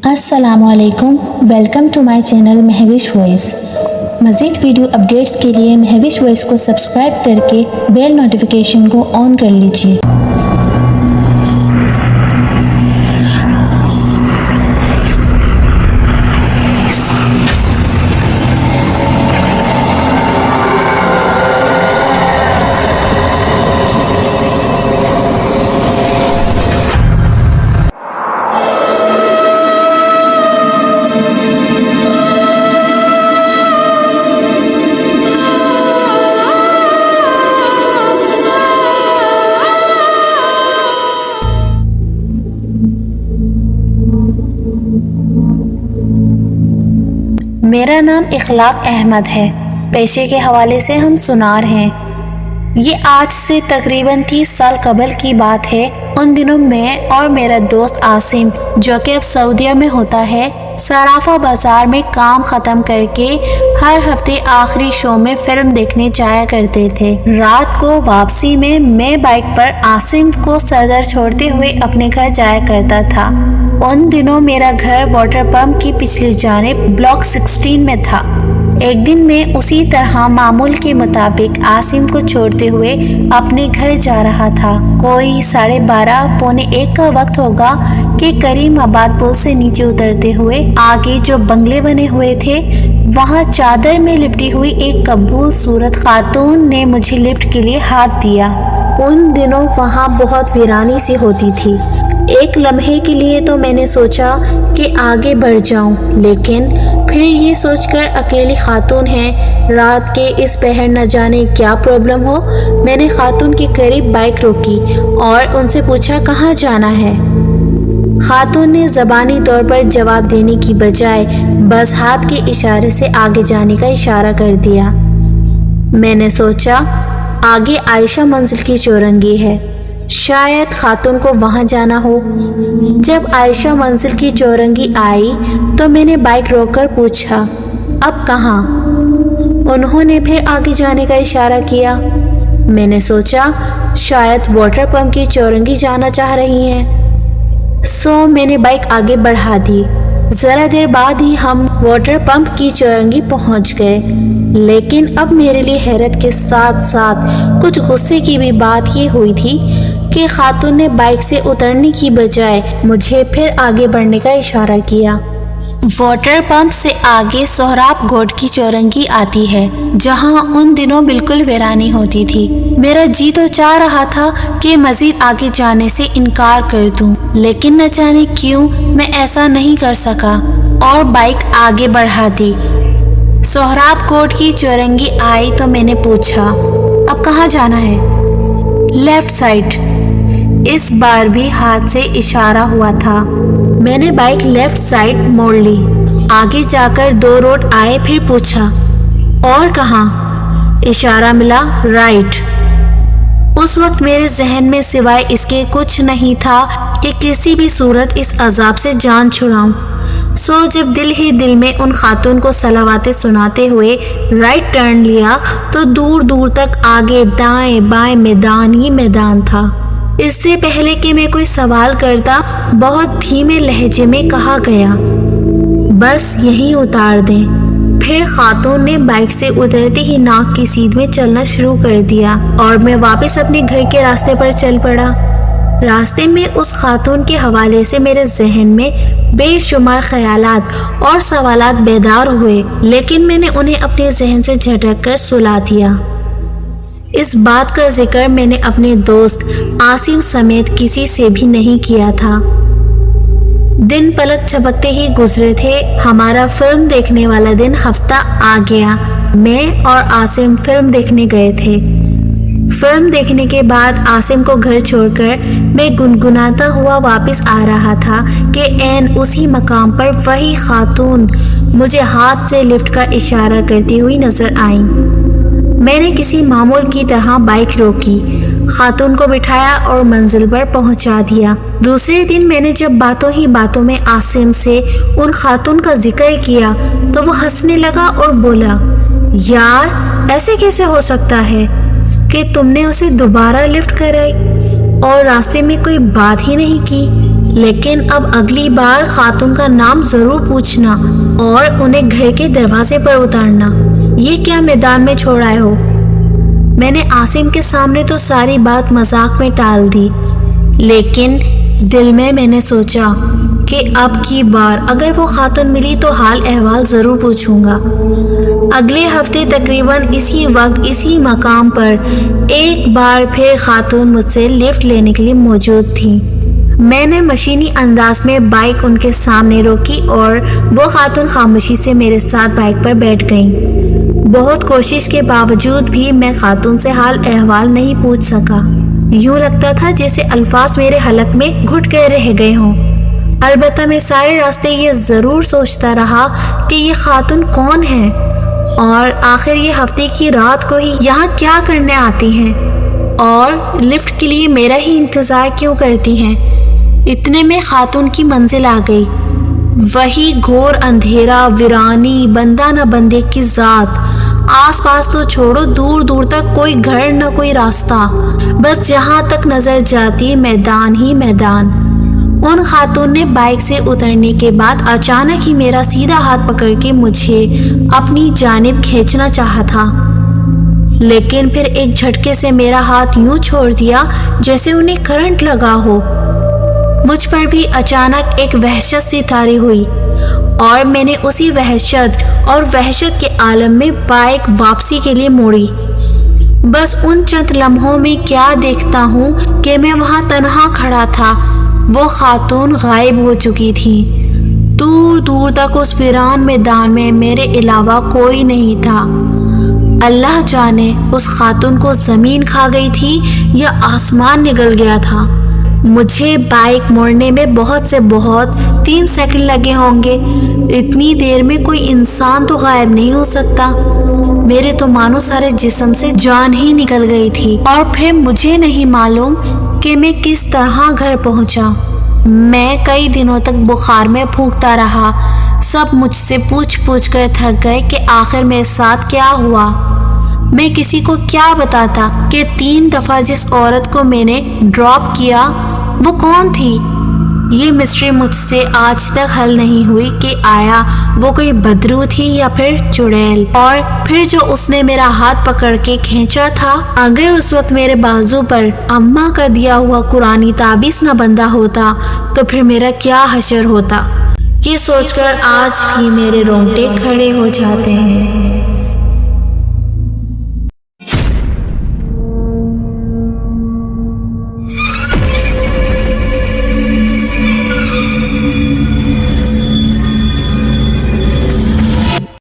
अस्सलामु अलैकुम, welcome to my channel Mahvish voice. मज़ीद वीडियो अपडेट्स के लिए महविश वॉइस को सब्सक्राइब करके बेल नोटिफिकेशन को ऑन कर लीजिए। मेरा नाम इखलाक अहमद है। पेशे के हवाले से हम सुनार हैं। ये आज से तकरीबन 30 साल कबल की बात है। उन दिनों मैं और मेरा दोस्त आसिम, जो कि अब सऊदीया में होता है, सराफा बाज़ार में काम ख़त्म करके हर हफ्ते आखिरी शो में फ़िल्म देखने जाया करते थे। रात को वापसी में मैं बाइक पर आसिम को सदर छोड़ते हुए अपने घर जाया करता था। उन दिनों मेरा घर वाटर पंप की पिछली जानिब ब्लॉक 16 में था। एक दिन मैं उसी तरह मामूल के मुताबिक आसिम को छोड़ते हुए अपने घर जा रहा था। कोई 12:30 पौने 1 का वक्त होगा कि करीमाबाद पुल से नीचे उतरते हुए आगे जो बंगले बने हुए थे, वहाँ चादर में लिपटी हुई एक कबूल सूरत खातून ने मुझे लिफ्ट के लिए हाथ दिया। उन दिनों वहाँ बहुत वीरानी सी होती थी। एक लम्हे के लिए तो मैंने सोचा कि आगे बढ़ जाऊं, लेकिन फिर ये सोचकर अकेली खातून है, रात के इस पहर न जाने क्या प्रॉब्लम हो, मैंने खातून के करीब बाइक रोकी और उनसे पूछा कहाँ जाना है। खातून ने ज़बानी तौर पर जवाब देने की बजाय बस हाथ के इशारे से आगे जाने का इशारा कर दिया। मैंने सोचा आगे आयशा मंजिल की चौरंगी है, शायद खातून को वहाँ जाना हो। जब आयशा मंजिल की चौरंगी आई तो मैंने बाइक रोककर पूछा अब कहाँ। उन्होंने फिर आगे जाने का इशारा किया। मैंने सोचा शायद वाटर पंप की चौरंगी जाना चाह रही हैं। सो मैंने बाइक आगे बढ़ा दी। ज़रा देर बाद ही हम वाटर पंप की चौरंगी पहुँच गए। लेकिन अब मेरे लिए हैरत के साथ साथ कुछ गुस्से की भी बात ये हुई थी कि खातून ने बाइक से उतरने की बजाय मुझे फिर आगे बढ़ने का इशारा किया। वाटर पंप से आगे सोहराब गोट की चौरंगी आती है, जहां उन दिनों बिल्कुल वीरानी होती थी। मेरा जी तो चाह रहा था कि मजीद आगे जाने से इनकार कर दूं, लेकिन न जाने क्यों मैं ऐसा नहीं कर सका और बाइक आगे बढ़ा दी। सोहराब गोट की चौरंगी आई तो मैंने पूछा अब कहाँ जाना है। Left side. इस बार भी हाथ से इशारा हुआ था। मैंने बाइक लेफ्ट साइड मोड़ ली। आगे जाकर 2 रोड आए, फिर पूछा और कहाँ। इशारा मिला राइट। उस वक्त मेरे जहन में सिवाय इसके कुछ नहीं था कि किसी भी सूरत इस अजाब से जान छुड़ाऊं। सो जब दिल ही दिल में उन खातून को सलावातें सुनाते हुए राइट टर्न लिया तो दूर दूर तक आगे दाएं बाएं मैदान ही मैदान था। इससे पहले कि मैं कोई सवाल करता, बहुत धीमे लहजे में कहा गया बस यही उतार दें। फिर खातून ने बाइक से उतरते ही नाक की सीध में चलना शुरू कर दिया और मैं वापस अपने घर के रास्ते पर चल पड़ा। रास्ते में उस खातून के हवाले से मेरे जहन में बेशुमार ख्यालात और सवालात बेदार हुए, लेकिन मैंने उन्हें अपने जहन से झटक कर सुला दिया। इस बात का जिक्र मैंने अपने दोस्त आसिम समेत किसी से भी नहीं किया था। दिन पलक झपकते ही गुजरे थे। हमारा फिल्म देखने वाला दिन हफ्ता आ गया। मैं और आसिम फिल्म देखने गए थे। फिल्म देखने के बाद आसिम को घर छोड़कर मैं गुनगुनाता हुआ वापस आ रहा था कि ऐन उसी मकाम पर वही खातून मुझे हाथ से लिफ्ट का इशारा करती हुई नजर आई। मैंने किसी मामूल की तरह बाइक रोकी, खातून को बिठाया और मंजिल पर पहुंचा दिया। दूसरे दिन मैंने जब बातों ही बातों में आसिम से उन खातून का जिक्र किया तो वो हंसने लगा और बोला यार ऐसे कैसे हो सकता है कि तुमने उसे दोबारा लिफ्ट कराई और रास्ते में कोई बात ही नहीं की। لیکن اب اگلی بار خاتون کا نام ضرور پوچھنا اور انہیں گھر کے دروازے پر اتارنا۔ یہ کیا میدان میں چھوڑ آئے ہو؟ میں نے عاصم کے سامنے تو ساری بات مذاق میں ٹال دی، لیکن دل میں نے سوچا کہ اب کی بار اگر وہ خاتون ملی تو حال احوال ضرور پوچھوں گا۔ اگلے ہفتے تقریباً اسی وقت اسی مقام پر ایک بار پھر خاتون مجھ سے لفٹ لینے کے لیے موجود تھی۔ میں نے مشینی انداز میں بائک ان کے سامنے روکی اور وہ خاتون خاموشی سے میرے ساتھ بائک پر بیٹھ گئیں۔ بہت کوشش کے باوجود بھی میں خاتون سے حال احوال نہیں پوچھ سکا۔ یوں لگتا تھا جیسے الفاظ میرے حلق میں گھٹ کے رہ گئے ہوں۔ البتہ میں سارے راستے یہ ضرور سوچتا رہا کہ یہ خاتون کون ہے اور آخر یہ ہفتے کی رات کو ہی یہاں کیا کرنے آتی ہیں اور لفٹ کے لیے میرا ہی انتظار کیوں کرتی ہیں۔ اتنے میں خاتون کی منزل آ گئی، وہی گھور اندھیرا، ویرانی، بندہ نہ بندے کی ذات۔ آس پاس تو چھوڑو، دور دور تک کوئی گھر نہ کوئی راستہ، بس جہاں تک نظر جاتی میدان ہی میدان۔ ان خاتون نے بائک سے اترنے کے بعد اچانک ہی میرا سیدھا ہاتھ پکڑ کے مجھے اپنی جانب کھینچنا چاہا تھا، لیکن پھر ایک جھٹکے سے میرا ہاتھ یوں چھوڑ دیا جیسے انہیں کرنٹ لگا ہو۔ مجھ پر بھی اچانک ایک وحشت سی طاری ہوئی اور میں نے اسی وحشت کے عالم میں بائک واپسی کے لیے موڑی۔ بس ان چند لمحوں میں کیا دیکھتا ہوں کہ میں وہاں تنہا کھڑا تھا، وہ خاتون غائب ہو چکی تھی۔ دور دور تک اس ویران میدان میں میرے علاوہ کوئی نہیں تھا۔ اللہ جانے اس خاتون کو زمین کھا گئی تھی یا آسمان نگل گیا تھا۔ مجھے بائک موڑنے میں بہت سے بہت 3 سیکنڈ لگے ہوں گے۔ اتنی دیر میں کوئی انسان تو غائب نہیں ہو سکتا۔ میرے تو مانو سارے جسم سے جان ہی نکل گئی تھی، اور پھر مجھے نہیں معلوم کہ میں کس طرح گھر پہنچا۔ میں کئی دنوں تک بخار میں پھونکتا رہا۔ سب مجھ سے پوچھ کر تھک گئے کہ آخر میرے ساتھ کیا ہوا۔ میں کسی کو کیا بتاتا کہ 3 دفعہ جس عورت کو میں نے ڈراپ کیا وہ کون تھی۔ یہ مسٹری مجھ سے آج تک حل نہیں ہوئی کہ آیا وہ کوئی بدرو تھی یا پھر چڑیل، اور پھر جو اس نے میرا ہاتھ پکڑ کے کھینچا تھا، اگر اس وقت میرے بازو پر اماں کا دیا ہوا قرآنی تعویذ نہ بندھا ہوتا تو پھر میرا کیا حشر ہوتا۔ یہ سوچ کر آج بھی میرے رونگٹے کھڑے ہو جاتے ہیں۔